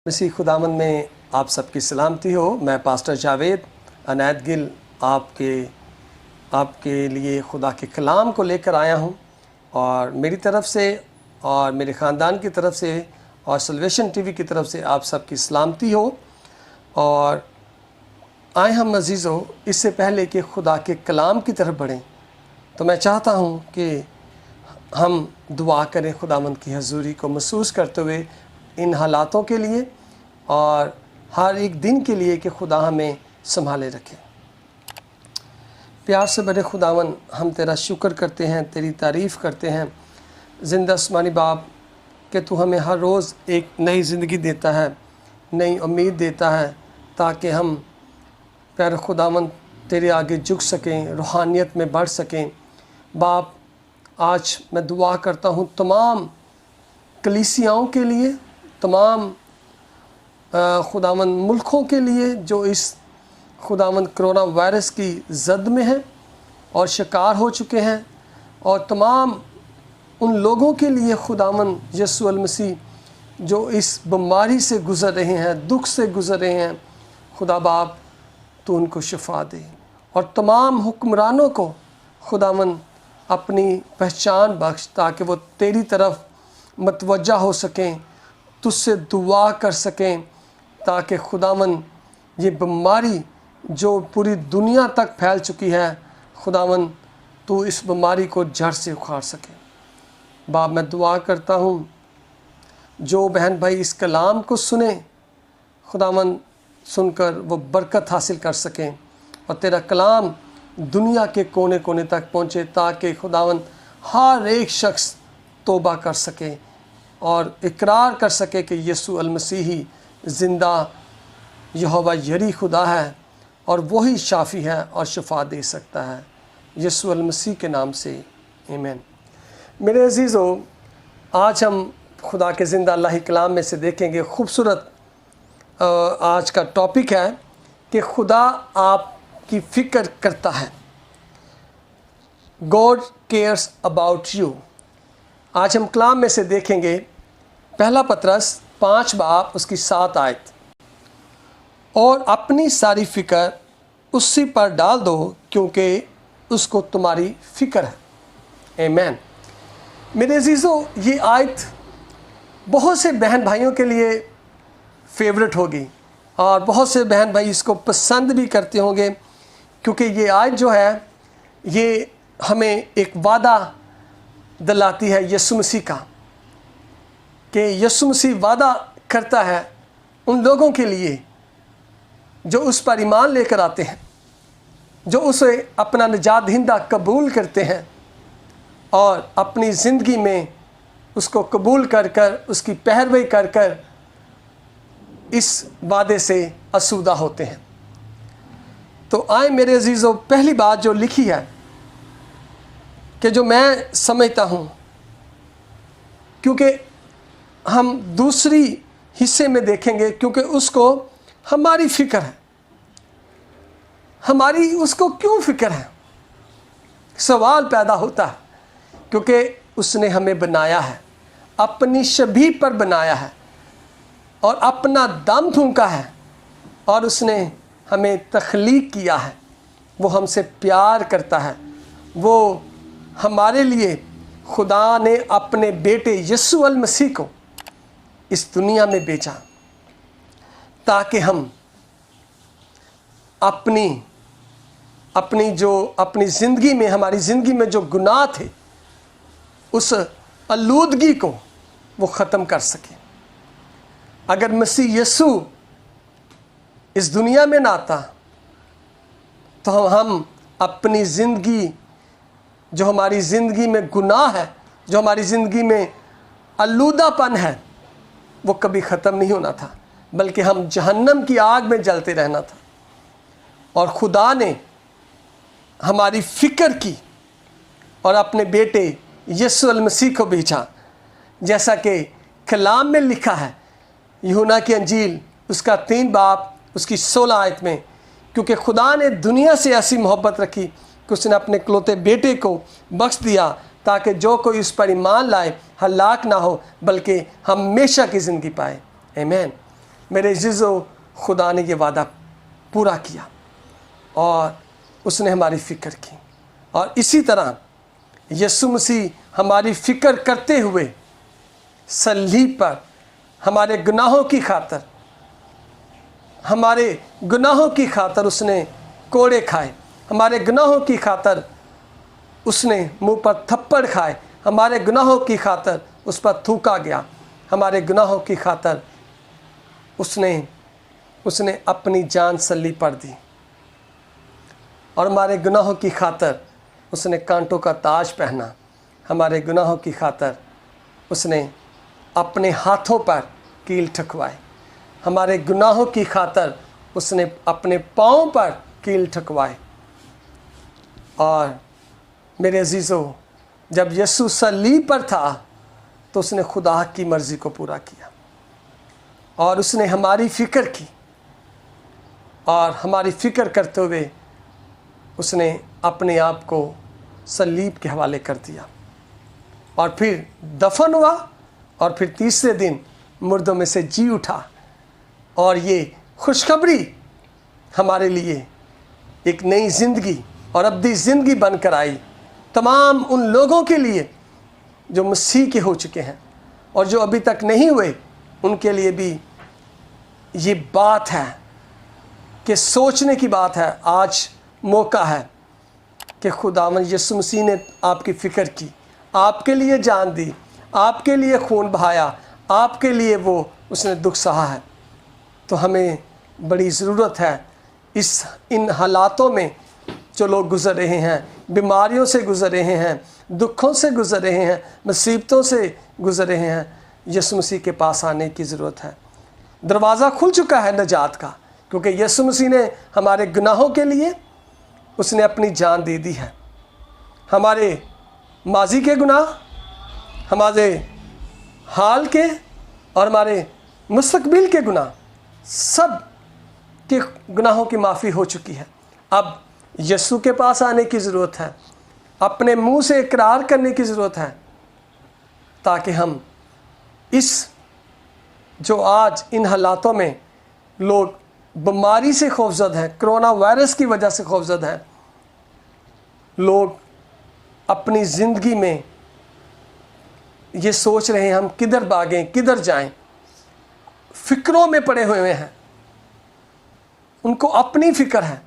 मसीह खुदावंद में आप सबकी सलामती हो। मैं पास्टर जावेद अनायत गिल आपके लिए खुदा के कलाम को लेकर आया हूं, और मेरी तरफ से और मेरे ख़ानदान की तरफ से और सल्वेशन टीवी की तरफ से आप सबकी सलामती हो। और आए हम अज़ीज़ों, इससे पहले कि खुदा के कलाम की तरफ बढ़ें तो मैं चाहता हूं कि हम दुआ करें खुदावंद की हजूरी को महसूस करते हुए इन हालातों के लिए और हर एक दिन के लिए कि खुदा हमें संभाले रखे। प्यार से बड़े खुदावन, हम तेरा शुक्र करते हैं, तेरी तारीफ़ करते हैं ज़िंदा आसमानी बाप कि तू हमें हर रोज़ एक नई ज़िंदगी देता है, नई उम्मीद देता है, ताकि हम प्यारे खुदावन तेरे आगे झुक सकें, रूहानियत में बढ़ सकें। बाप, आज मैं दुआ करता हूँ तमाम कलीसियाओं के लिए, तमाम खुदावंद मुल्कों के लिए जो इस खुदावंद कोरोना वायरस की जद में हैं और शिकार हो चुके हैं, और तमाम उन लोगों के लिए खुदावंद यीशु अल मसीह जो इस बीमारी से गुज़र रहे हैं, दुख से गुज़र रहे हैं। खुदा बाप, तो उनको शिफा दे, और तमाम हुक्मरानों को खुदावंद अपनी पहचान बख्श, ताकि वो तेरी तरफ मतवज्जा हो सकें, तुझसे दुआ कर सकें, ताकि खुदावंद ये बीमारी जो पूरी दुनिया तक फैल चुकी है, खुदावंद तू इस बीमारी को जड़ से उखाड़ सके। बाप, मैं दुआ करता हूँ जो बहन भाई इस कलाम को सुने, खुदावंद सुनकर वो बरकत हासिल कर सकें और तेरा कलाम दुनिया के कोने कोने तक पहुँचे, ताकि खुदावंद हर एक शख्स तौबा कर सके और इकरार कर सके कि यीशु अल मसीह ही ज़िंदा यहोवा यरी खुदा है और वही शाफ़ी है और शिफा दे सकता है। यीशु अल मसीह के नाम से आमीन। मेरे अज़ीज़ों, आज हम खुदा के ज़िंदा अल्लाही कलाम में से देखेंगे खूबसूरत आज का टॉपिक है कि खुदा आपकी फ़िक्र करता है। God cares about you. आज हम कलाम में से देखेंगे पहला पतरस 5 बाब उसकी 7 आयत, और अपनी सारी फ़िक्र उसी पर डाल दो क्योंकि उसको तुम्हारी फ़िक्र है। आमीन। मेरे अज़ीज़ों, ये आयत बहुत से बहन भाइयों के लिए फेवरेट होगी और बहुत से बहन भाई इसको पसंद भी करते होंगे, क्योंकि ये आयत जो है ये हमें एक वादा दिलाती है यीशु मसीह का, कि यीशु मसीह वादा करता है उन लोगों के लिए जो उस पर ईमान लेकर आते हैं, जो उसे अपना निजात दहिंदा कबूल करते हैं और अपनी ज़िंदगी में उसको कबूल कर कर उसकी पैरवी कर कर इस वादे से आसूदा होते हैं। तो आए मेरे अज़ीज़ों, पहली बात जो लिखी है कि जो मैं समझता हूँ, क्योंकि हम दूसरी हिस्से में देखेंगे, क्योंकि उसको हमारी फ़िक्र है। हमारी उसको क्यों फ़िक्र है? सवाल पैदा होता है, क्योंकि उसने हमें बनाया है, अपनी शबीह पर बनाया है और अपना दम फूंका है, और उसने हमें तख्लीक किया है। वो हमसे प्यार करता है। वो हमारे लिए खुदा ने अपने बेटे यीशु अल मसीह को इस दुनिया में भेजा, ताकि हम अपनी ज़िंदगी में, हमारी ज़िंदगी में जो गुनाह थे, उस आलूदगी को वो ख़त्म कर सके। अगर मसीह यीशु इस दुनिया में ना आता तो हम अपनी ज़िंदगी, जो हमारी ज़िंदगी में गुनाह है, जो हमारी ज़िंदगी में आलूदापन है, वो कभी ख़त्म नहीं होना था, बल्कि हम जहन्नम की आग में जलते रहना था। और खुदा ने हमारी फ़िक्र की और अपने बेटे यीशु अल मसीह को भेजा, जैसा कि कलाम में लिखा है यूहन्ना की अंजील उसका 3 बाब उसकी 16 आयत में, क्योंकि खुदा ने दुनिया से ऐसी मोहब्बत रखी कि उसने अपने इकलौते बेटे को बख्श दिया, ताकि जो कोई उस पर ईमान लाए हलाक ना हो, बल्कि हमेशा की ज़िंदगी पाए। आमीन। मेरे अज़ीज़ों, खुदा ने ये वादा पूरा किया और उसने हमारी फ़िक्र की। और इसी तरह यीशु मसीह हमारी फ़िक्र करते हुए सलीब पर हमारे गुनाहों की खातर, हमारे गुनाहों की खातर उसने कोड़े खाए, हमारे गुनाहों की खातर उसने मुंह पर थप्पड़ खाए, हमारे गुनाहों की खातर उस पर थूका गया, हमारे गुनाहों की खातर उसने अपनी जान सलीब पर दी, और हमारे गुनाहों की खातर उसने कांटों का ताज पहना, हमारे गुनाहों की खातर उसने अपने हाथों पर कील ठुकवाए, हमारे गुनाहों की खातर उसने अपने पाँव पर कील ठुकवाए। और मेरे अज़ीज़ों, जब यीशु सलीब पर था तो उसने खुदा की मर्ज़ी को पूरा किया और उसने हमारी फ़िक्र की, और हमारी फ़िक्र करते हुए उसने अपने आप को सलीब के हवाले कर दिया, और फिर दफन हुआ, और फिर तीसरे दिन मुर्दों में से जी उठा। और ये खुशखबरी हमारे लिए एक नई ज़िंदगी और अब्दी ज़िंदगी बनकर आई, तमाम उन लोगों के लिए जो मसीह के हो चुके हैं, और जो अभी तक नहीं हुए उनके लिए भी ये बात है कि सोचने की बात है। आज मौका है कि खुदावंद यीशु मसीह ने आपकी फ़िक्र की, आपके लिए जान दी, आपके लिए खून बहाया, आपके लिए वो उसने दुख सहा है। तो हमें बड़ी ज़रूरत है इन हालातों में जो लोग गुज़र रहे हैं, बीमारियों से गुज़र रहे हैं, दुखों से गुज़र रहे हैं, मुसीबतों से गुज़र रहे हैं, यीशु मसीह के पास आने की ज़रूरत है। दरवाज़ा खुल चुका है नजात का, क्योंकि यीशु मसीह ने हमारे गुनाहों के लिए उसने अपनी जान दे दी है। हमारे माजी के गुनाह, हमारे हाल के और हमारे मुस्तकबिल के गुनाह, सब के गुनाहों की माफ़ी हो चुकी है। अब यीशु के पास आने की ज़रूरत है, अपने मुंह से इकरार करने की ज़रूरत है, ताकि हम इस जो आज इन हालातों में लोग बीमारी से खौफजद हैं, कोरोना वायरस की वजह से खौफजद हैं, लोग अपनी ज़िंदगी में ये सोच रहे हैं हम किधर भागें, किधर जाएं, फ़िक्रों में पड़े हुए हैं, उनको अपनी फ़िक्र है।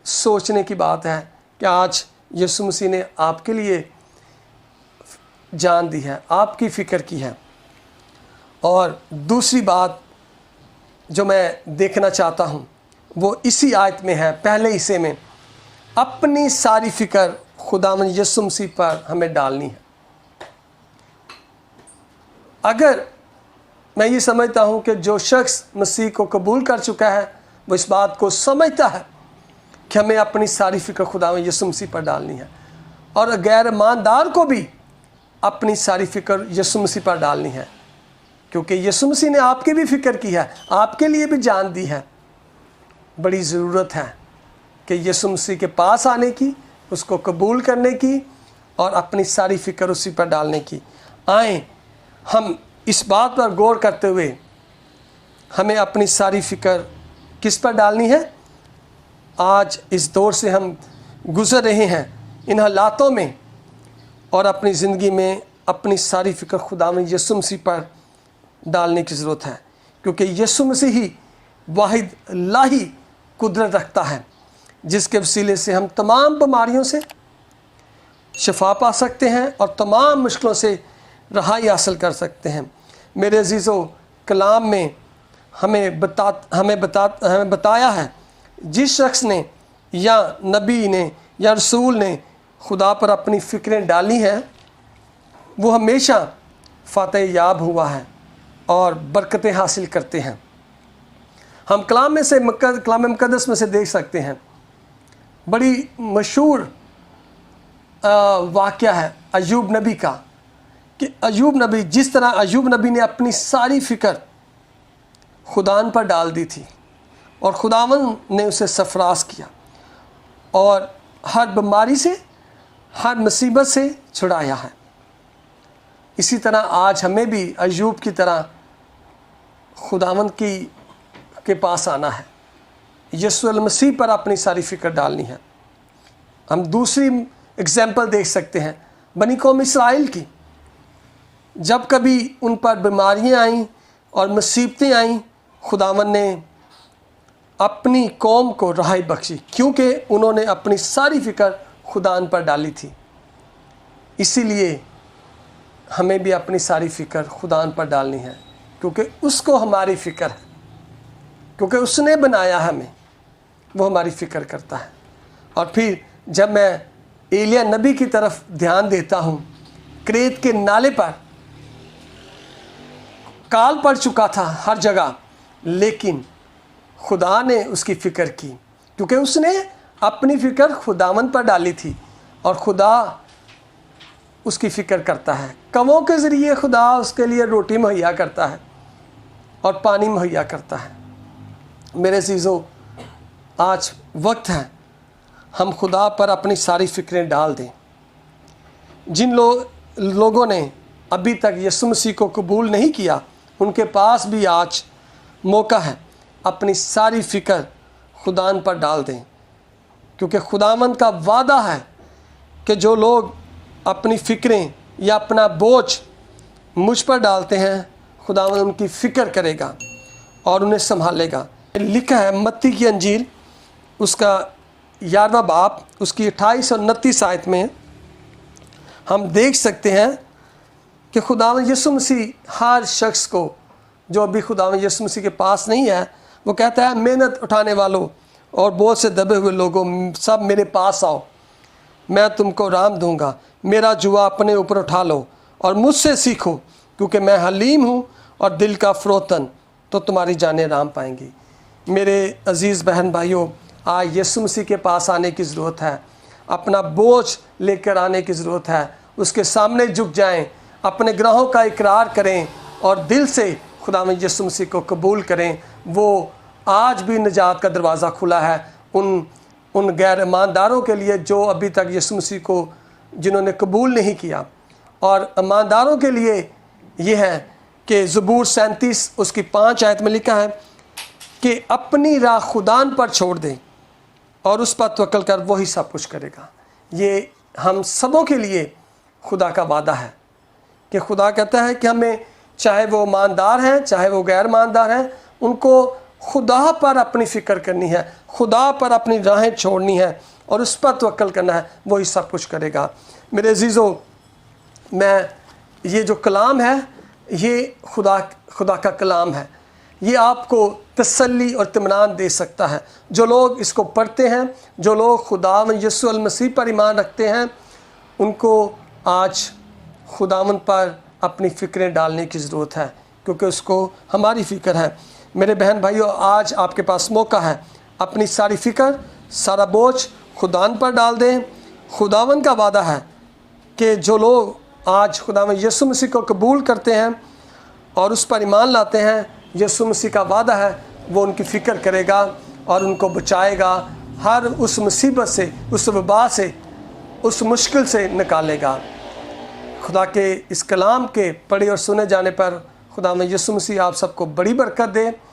सोचने की बात है कि आज यीशु मसीह ने आपके लिए जान दी है, आपकी फ़िक्र की है। और दूसरी बात जो मैं देखना चाहता हूँ वो इसी आयत में है, पहले हिस्से में, अपनी सारी फ़िक्र खुदावंद यीशु मसीह पर हमें डालनी है। अगर मैं ये समझता हूँ कि जो शख्स मसीह को कबूल कर चुका है वो इस बात को समझता है कि हमें अपनी सारी फ़िक्र खुदावंद यीशु मसीह पर डालनी है, और गैर ईमानदार को भी अपनी सारी फ़िक्र यीशु मसीह पर डालनी है, क्योंकि यीशु मसीह ने आपकी भी फ़िक्र की है, आपके लिए भी जान दी है। बड़ी ज़रूरत है कि यीशु मसीह के पास आने की, उसको कबूल करने की और अपनी सारी फ़िक्र उसी पर डालने की। आएँ हम इस बात पर गौर करते हुए हमें अपनी सारी फ़िक्र किस पर डालनी है। आज इस दौर से हम गुज़र रहे हैं, इन हालातों में, और अपनी ज़िंदगी में अपनी सारी फ़िक्र खुदावंद यीशु मसीह पर डालने की ज़रूरत है, क्योंकि यीशु मसीह ही वाहिद लाही कुदरत रखता है जिसके वसीले से हम तमाम बीमारियों से शफा पा सकते हैं और तमाम मुश्किलों से रहाई हासिल कर सकते हैं। मेरे अजीज़ों, कलाम में हमें बताया है, जिस शख्स ने या नबी ने या रसूल ने खुदा पर अपनी फ़िक्रें डाली हैं वो हमेशा फ़ातह याब हुआ है और बरकतें हासिल करते हैं। हम कलाम मुक़द्दस में से देख सकते हैं, बड़ी मशहूर वाक़या है अय्यूब नबी का, कि अय्यूब नबी, जिस तरह अय्यूब नबी ने अपनी सारी फ़िक्र खुदान पर डाल दी थी और खुदावन ने उसे सरफराज किया और हर बीमारी से, हर मुसीबत से छुड़ाया है। इसी तरह आज हमें भी अय्यूब की तरह खुदावंद के पास आना है, यीशु मसीह पर अपनी सारी फ़िक्र डालनी है। हम दूसरी एग्जाम्पल देख सकते हैं बनी कौम इसराइल की। जब कभी उन पर बीमारियां आईं और मुसीबतें आईं, खुदावंद ने अपनी कौम को रहाई बख्शी, क्योंकि उन्होंने अपनी सारी फ़िक्र खुदान पर डाली थी। इसीलिए हमें भी अपनी सारी फ़िक्र खुदान पर डालनी है, क्योंकि उसको हमारी फ़िक्र है, क्योंकि उसने बनाया हमें, वो हमारी फ़िक्र करता है। और फिर जब मैं एलिया नबी की तरफ ध्यान देता हूँ, क्रेत के नाले पर काल पड़ चुका था हर जगह, लेकिन खुदा ने उसकी फ़िक्र की, क्योंकि उसने अपनी फ़िक्र खुदावंद पर डाली थी। और खुदा उसकी फ़िक्र करता है। कवों के ज़रिए खुदा उसके लिए रोटी मुहैया करता है और पानी मुहैया करता है। मेरे अज़ीज़ों, आज वक्त है हम खुदा पर अपनी सारी फ़िक्रें डाल दें। जिन लोगों ने अभी तक यीशु मसीह को कबूल नहीं किया, उनके पास भी आज मौका है, अपनी सारी फ़िक्र खुदान पर डाल दें, क्योंकि खुदावंद का वादा है कि जो लोग अपनी फ़िक्रें या अपना बोझ मुझ पर डालते हैं, खुदावंद उनकी फ़िक्र करेगा और उन्हें संभालेगा। लिखा है मत्ती की अंजील उसका 11वां बाब उसकी 28 और 29 आयत में हम देख सकते हैं कि खुदावंद यीशु मसीह हर शख्स को जो अभी खुदावंद यीशु मसीह के पास नहीं है, वो कहता है मेहनत उठाने वालों और बोझ से दबे हुए लोगों, सब मेरे पास आओ, मैं तुमको आराम दूंगा। मेरा जुआ अपने ऊपर उठा लो और मुझसे सीखो, क्योंकि मैं हलीम हूँ और दिल का फ़रोतन, तो तुम्हारी जानें आराम पाएंगी। मेरे अज़ीज़ बहन भाइयों, आज यीशु मसीह के पास आने की ज़रूरत है, अपना बोझ लेकर आने की ज़रूरत है। उसके सामने झुक जाएं, अपने गुनाहों का इकरार करें और दिल से खुदावंद यीशु मसीह को कबूल करें। वो आज भी निजात का दरवाज़ा खुला है उन गैर ईमानदारों के लिए जो अभी तक यीशु मसीह को जिन्होंने कबूल नहीं किया। और ईमानदारों के लिए ये है कि ज़बूर 37 उसकी 5 आयत में लिखा है कि अपनी राह खुदान पर छोड़ दें और उस पर तवक्कल कर, वही सब कुछ करेगा। ये हम सबों के लिए खुदा का वादा है कि खुदा कहता है कि हमें, चाहे वो ईमानदार हैं चाहे वो गैर ईमानदार हैं, उनको खुदा पर अपनी फ़िक्र करनी है, खुदा पर अपनी राहें छोड़नी है और उस पर तवक्कल करना है, वही सब कुछ करेगा। मेरे अज़ीज़ों, मैं ये जो कलाम है ये खुदा का कलाम है। ये आपको तसल्ली और इत्मीनान दे सकता है। जो लोग इसको पढ़ते हैं, जो लोग खुदावंद यीशु मसीह पर ईमान रखते हैं, उनको आज खुदावंद पर अपनी फ़िक्रें डालने की ज़रूरत है, क्योंकि उसको हमारी फ़िक्र है। मेरे बहन भाइयों, आज आपके पास मौका है, अपनी सारी फ़िक्र, सारा बोझ खुदान पर डाल दें। खुदावंद का वादा है कि जो लोग आज खुदावंद यीशु मसीह को कबूल करते हैं और उस पर ईमान लाते हैं, यीशु मसीह का वादा है वो उनकी फ़िक्र करेगा और उनको बचाएगा, हर उस मुसीबत से, उस वबा से, उस मुश्किल से निकालेगा। खुदा के इस कलाम के पढ़े और सुने जाने पर खुदावंद यीशु मसीह आप सबको बड़ी बरकत दे।